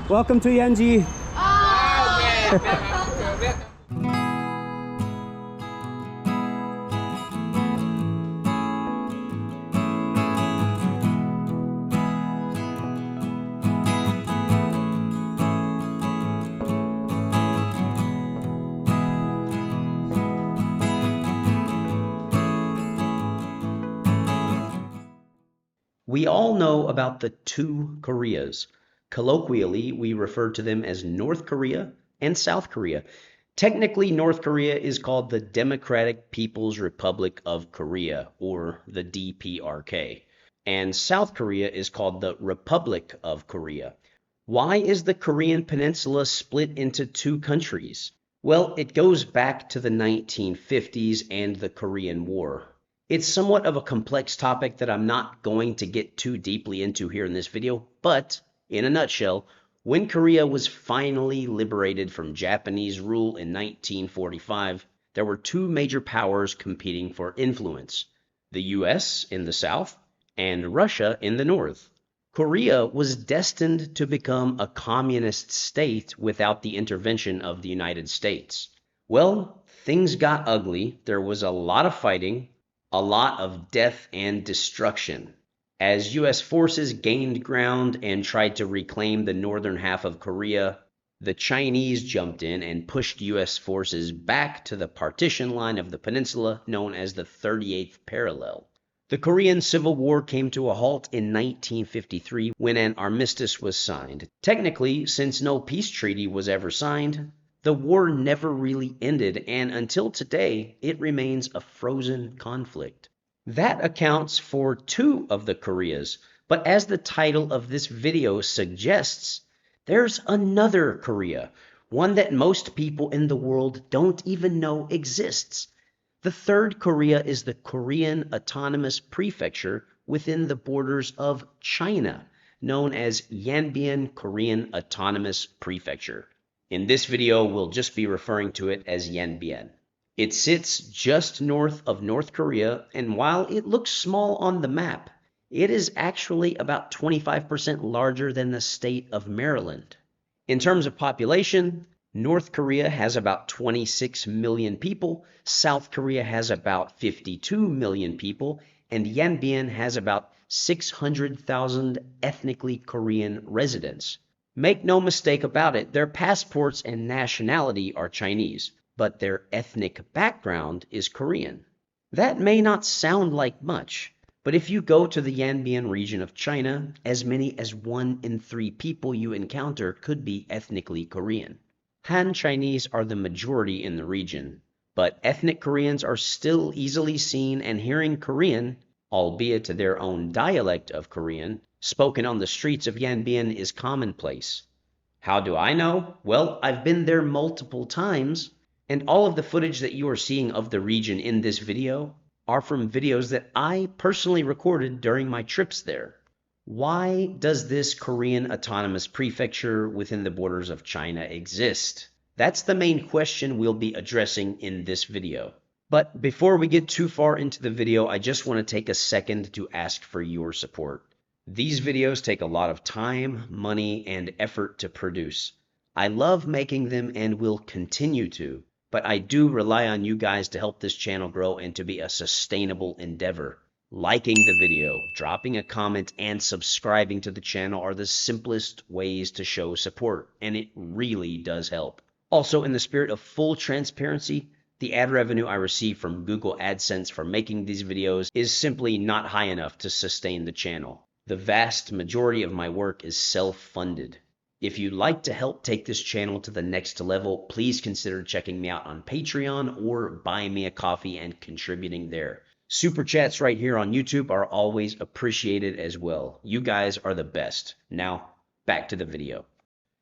Welcome to Yanji. We all know about the two Koreas. Colloquially, we refer to them as North Korea and South Korea. Technically, North Korea is called the Democratic People's Republic of Korea, or the DPRK, and South Korea is called the Republic of Korea. Why is the Korean Peninsula split into two countries? Well, it goes back to the 1950s and the Korean War. It's somewhat of a complex topic that I'm not going to get too deeply into here in this video, but in a nutshell, when Korea was finally liberated from Japanese rule in 1945, there were two major powers competing for influence: the US in the south and Russia in the north. Korea was destined to become a communist state without the intervention of the United States. Well, things got ugly. There was a lot of fighting, a lot of death and destruction. As US forces gained ground and tried to reclaim the northern half of Korea, the Chinese jumped in and pushed US forces back to the partition line of the peninsula known as the 38th parallel. The Korean Civil War came to a halt in 1953 when an armistice was signed. Technically, since no peace treaty was ever signed, the war never really ended, and until today, it remains a frozen conflict. That accounts for two of the Koreas, but as the title of this video suggests, there's another Korea, one that most people in the world don't even know exists. The third Korea is the Korean Autonomous Prefecture within the borders of China, known as Yanbian Korean Autonomous Prefecture. In this video, we'll just be referring to it as Yanbian. It sits just north of North Korea, and while it looks small on the map, it is actually about 25% larger than the state of Maryland. In terms of population, North Korea has about 26 million people, South Korea has about 52 million people, and Yanbian has about 600,000 ethnically Korean residents. Make no mistake about it, their passports and nationality are Chinese, but their ethnic background is Korean. That may not sound like much, but if you go to the Yanbian region of China, as many as 1 in 3 people you encounter could be ethnically Korean. Han Chinese are the majority in the region, but ethnic Koreans are still easily seen, and hearing Korean, albeit to their own dialect of Korean, spoken on the streets of Yanbian is commonplace. How do I know? Well, I've been there multiple times, and all of the footage that you are seeing of the region in this video are from videos that I personally recorded during my trips there. Why does this Korean Autonomous Prefecture within the borders of China exist? That's the main question we'll be addressing in this video. But before we get too far into the video, I just want to take a second to ask for your support. These videos take a lot of time, money, and effort to produce. I love making them and will continue to, but I do rely on you guys to help this channel grow and to be a sustainable endeavor. Liking the video, dropping a comment, and subscribing to the channel are the simplest ways to show support, and it really does help. Also, in the spirit of full transparency, the ad revenue I receive from Google AdSense for making these videos is simply not high enough to sustain the channel. The vast majority of my work is self-funded. If you'd like to help take this channel to the next level, please consider checking me out on Patreon or buying me a coffee and contributing there. Super chats right here on YouTube are always appreciated as well. You guys are the best. Now, back to the video.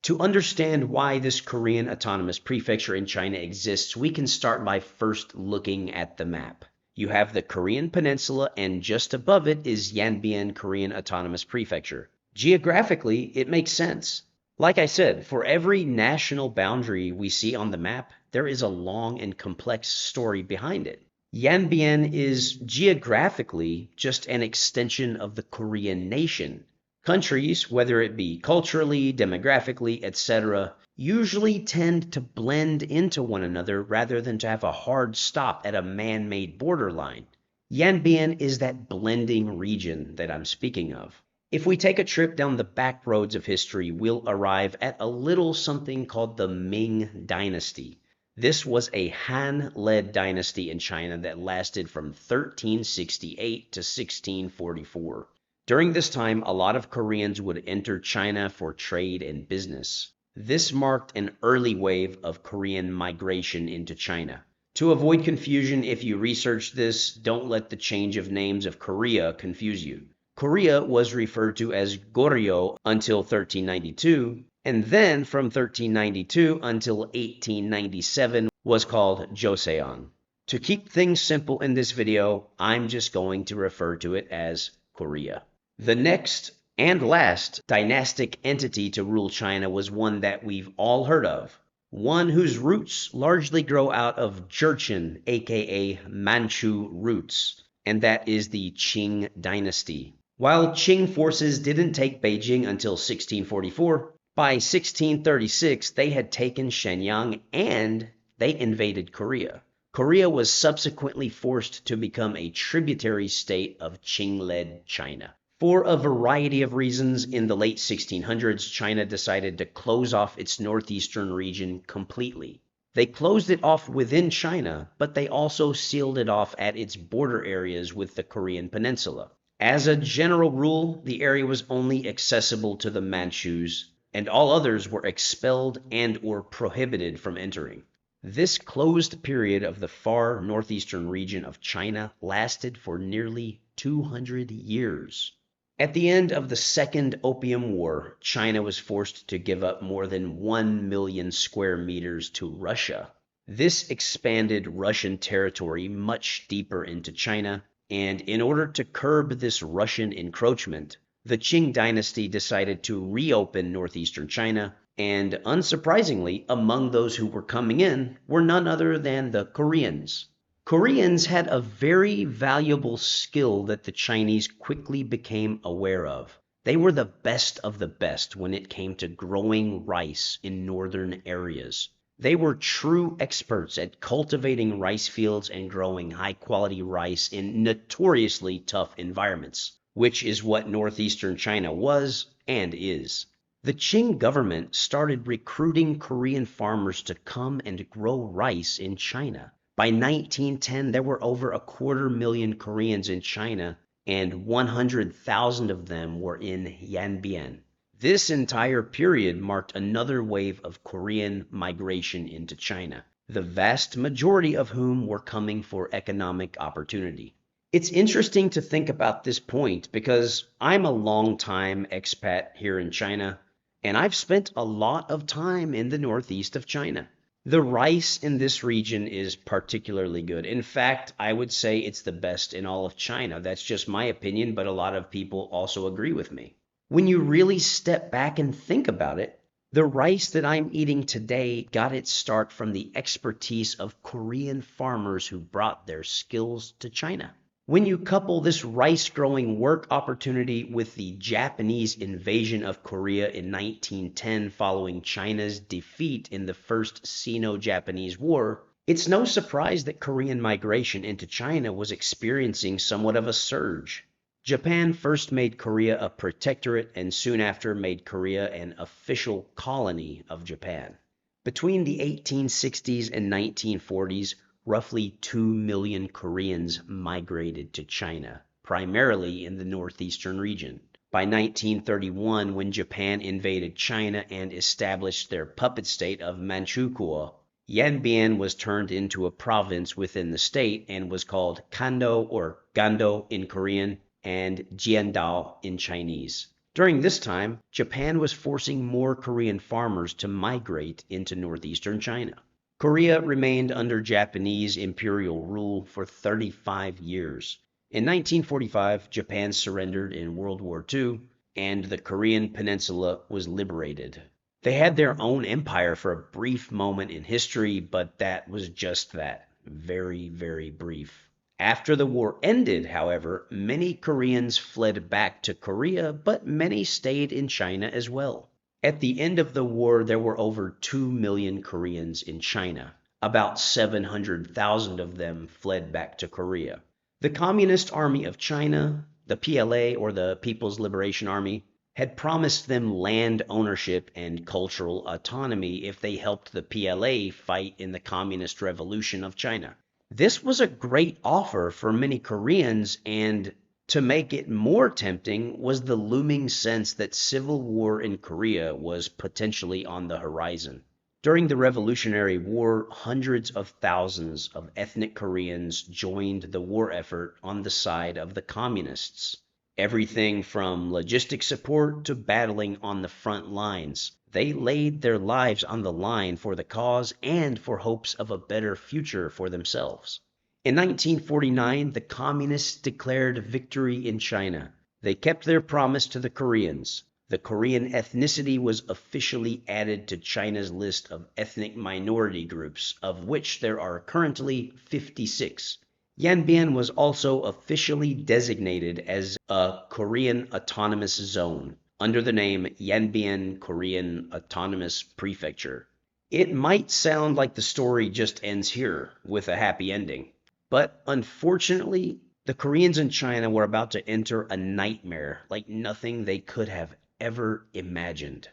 To understand why this Korean Autonomous Prefecture in China exists, we can start by first looking at the map. You have the Korean Peninsula, and just above it is Yanbian Korean Autonomous Prefecture. Geographically, it makes sense. Like I said, for every national boundary we see on the map, there is a long and complex story behind it. Yanbian is geographically just an extension of the Korean nation. Countries, whether it be culturally, demographically, etc., usually tend to blend into one another rather than to have a hard stop at a man-made borderline. Yanbian is that blending region that I'm speaking of. If we take a trip down the back roads of history, we'll arrive at a little something called the Ming Dynasty. This was a Han-led dynasty in China that lasted from 1368 to 1644. During this time, a lot of Koreans would enter China for trade and business. This marked an early wave of Korean migration into China. To avoid confusion, if you research this, don't let the change of names of Korea confuse you. Korea was referred to as Goryeo until 1392, and then from 1392 until 1897 was called Joseon. To keep things simple in this video, I'm just going to refer to it as Korea. The next and last dynastic entity to rule China was one that we've all heard of, one whose roots largely grow out of Jurchen, aka Manchu roots, and that is the Qing dynasty. While Qing forces didn't take Beijing until 1644, by 1636 they had taken Shenyang and they invaded Korea. Korea was subsequently forced to become a tributary state of Qing-led China. For a variety of reasons, in the late 1600s, China decided to close off its northeastern region completely. They closed it off within China, but they also sealed it off at its border areas with the Korean peninsula. As a general rule, the area was only accessible to the Manchus, and all others were expelled and/or prohibited from entering. This closed period of the far northeastern region of China lasted for nearly 200 years. At the end of the Second Opium War, China was forced to give up more than 1 million square meters to Russia. This expanded Russian territory much deeper into China, and in order to curb this Russian encroachment, the Qing dynasty decided to reopen northeastern China, and unsurprisingly, among those who were coming in were none other than the Koreans. Koreans had a very valuable skill that the Chinese quickly became aware of. They were the best of the best when it came to growing rice in northern areas. They were true experts at cultivating rice fields and growing high-quality rice in notoriously tough environments, which is what northeastern China was and is. The Qing government started recruiting Korean farmers to come and grow rice in China. By 1910, there were over 250,000 Koreans in China, and 100,000 of them were in Yanbian. This entire period marked another wave of Korean migration into China, the vast majority of whom were coming for economic opportunity. It's interesting to think about this point because I'm a long-time expat here in China, and I've spent a lot of time in the northeast of China. The rice in this region is particularly good. In fact, I would say it's the best in all of China. That's just my opinion, but a lot of people also agree with me. When you really step back and think about it, the rice that I'm eating today got its start from the expertise of Korean farmers who brought their skills to China. When you couple this rice-growing work opportunity with the Japanese invasion of Korea in 1910 following China's defeat in the First Sino-Japanese War, it's no surprise that Korean migration into China was experiencing somewhat of a surge. Japan first made Korea a protectorate and soon after made Korea an official colony of Japan. Between the 1860s and 1940s, roughly 2 million Koreans migrated to China, primarily in the northeastern region. By 1931, when Japan invaded China and established their puppet state of Manchukuo, Yanbian was turned into a province within the state and was called Kando or Gando in Korean and Jiandao in Chinese. During this time, Japan was forcing more Korean farmers to migrate into northeastern China. Korea remained under Japanese imperial rule for 35 years. In 1945, Japan surrendered in World War II, and the Korean peninsula was liberated. They had their own empire for a brief moment in history, but that was just that, very, very brief. After the war ended, however, many Koreans fled back to Korea, but many stayed in China as well. At the end of the war, there were over 2 million Koreans in China. About 700,000 of them fled back to Korea. The Communist Army of China, the PLA or the People's Liberation Army, had promised them land ownership and cultural autonomy if they helped the PLA fight in the Communist Revolution of China. This was a great offer for many Koreans, and to make it more tempting was the looming sense that civil war in Korea was potentially on the horizon. During the Revolutionary War, hundreds of thousands of ethnic Koreans joined the war effort on the side of the communists. Everything from logistic support to battling on the front lines. They laid their lives on the line for the cause and for hopes of a better future for themselves. In 1949, the communists declared victory in China. They kept their promise to the Koreans. The Korean ethnicity was officially added to China's list of ethnic minority groups, of which there are currently 56. Yanbian was also officially designated as a Korean autonomous zone under the name Yanbian Korean Autonomous Prefecture. It might sound like the story just ends here with a happy ending, but unfortunately, the Koreans in China were about to enter a nightmare like nothing they could have ever imagined.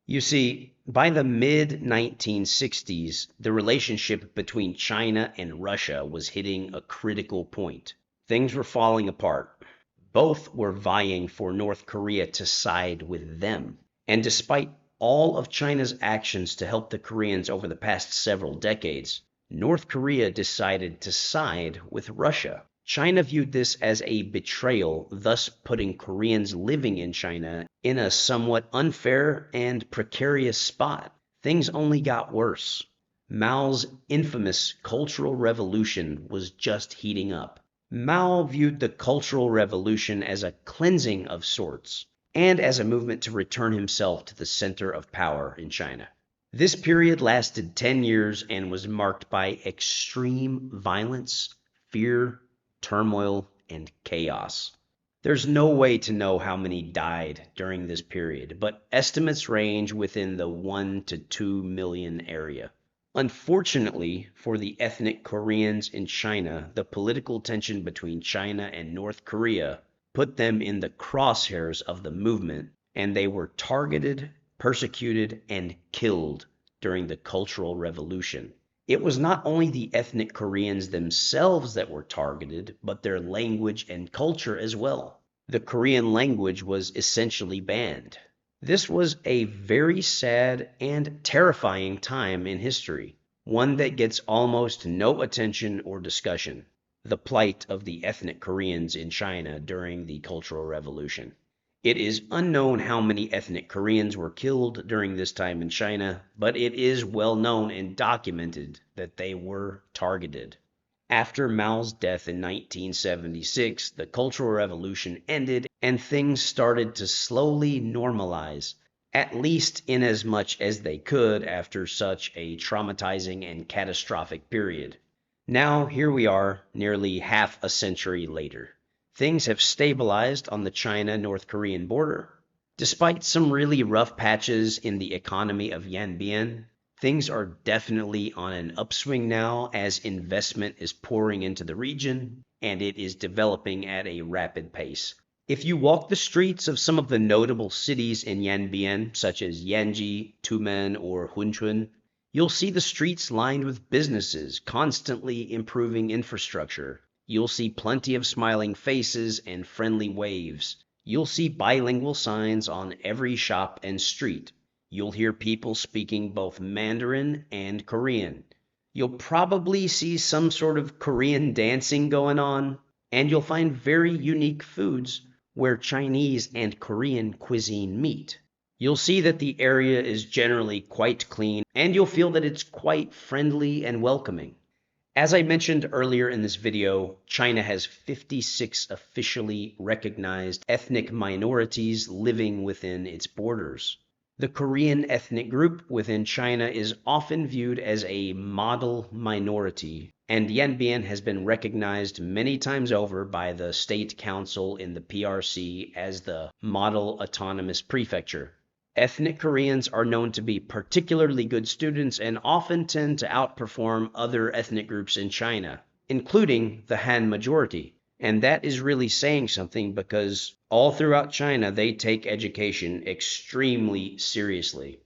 You see, by the mid-1960s, the relationship between China and Russia was hitting a critical point. Things were falling apart. Both were vying for North Korea to side with them. And despite all of China's actions to help the Koreans over the past several decades, North Korea decided to side with Russia. China viewed this as a betrayal, thus putting Koreans living in China in a somewhat unfair and precarious spot. Things only got worse. Mao's infamous Cultural Revolution was just heating up. Mao viewed the Cultural Revolution as a cleansing of sorts, and as a movement to return himself to the center of power in China. This period lasted 10 years and was marked by extreme violence, fear, turmoil, and chaos. There's no way to know how many died during this period, but estimates range within the 1 to 2 million area. Unfortunately for the ethnic Koreans in China, the political tension between China and North Korea put them in the crosshairs of the movement, and they were targeted, persecuted, and killed during the Cultural Revolution. It was not only the ethnic Koreans themselves that were targeted, but their language and culture as well. The Korean language was essentially banned. This was a very sad and terrifying time in history, one that gets almost no attention or discussion: the plight of the ethnic Koreans in China during the Cultural Revolution. It is unknown how many ethnic Koreans were killed during this time in China, but it is well known and documented that they were targeted. After Mao's death in 1976, the Cultural Revolution ended and things started to slowly normalize, at least in as much as they could after such a traumatizing and catastrophic period. Now, here we are, nearly half a century later. Things have stabilized on the China-North Korean border. Despite some really rough patches in the economy of Yanbian, things are definitely on an upswing now as investment is pouring into the region and it is developing at a rapid pace. If you walk the streets of some of the notable cities in Yanbian, such as Yanji, Tumen, or Hunchun, you'll see the streets lined with businesses constantly improving infrastructure. You'll see plenty of smiling faces and friendly waves. You'll see bilingual signs on every shop and street. You'll hear people speaking both Mandarin and Korean. You'll probably see some sort of Korean dancing going on, and you'll find very unique foods where Chinese and Korean cuisine meet. You'll see that the area is generally quite clean, and you'll feel that it's quite friendly and welcoming. As I mentioned earlier in this video, China has 56 officially recognized ethnic minorities living within its borders. The Korean ethnic group within China is often viewed as a model minority And Yanbian has been recognized many times over by the state council in the PRC as the model autonomous prefecture. Ethnic Koreans are known to be particularly good students and often tend to outperform other ethnic groups in China, including the Han majority. And that is really saying something because all throughout China, they take education extremely seriously.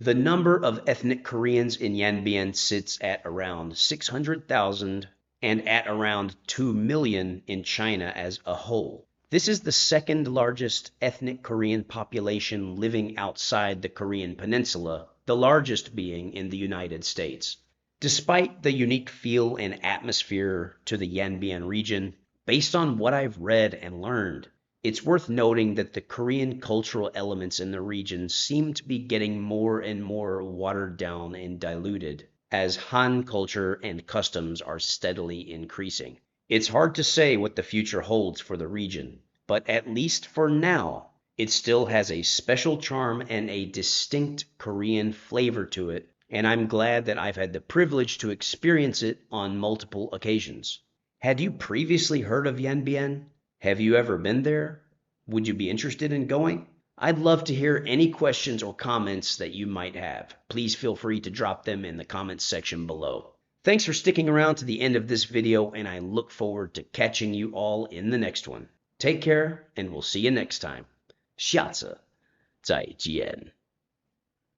The number of ethnic Koreans in Yanbian sits at around 600,000 and at around 2 million in China as a whole. This is the second largest ethnic Korean population living outside the Korean peninsula, the largest being in the United States. Despite the unique feel and atmosphere to the Yanbian region, based on what I've read and learned, it's worth noting that the Korean cultural elements in the region seem to be getting more and more watered down and diluted as Han culture and customs are steadily increasing. It's hard to say what the future holds for the region, but at least for now, it still has a special charm and a distinct Korean flavor to it, and I'm glad that I've had the privilege to experience it on multiple occasions. Had you previously heard of Yanbian? Have you ever been there? Would you be interested in going? I'd love to hear any questions or comments that you might have. Please feel free to drop them in the comments section below. Thanks for sticking around to the end of this video, and I look forward to catching you all in the next one. Take care, and we'll see you next time. 下次再见。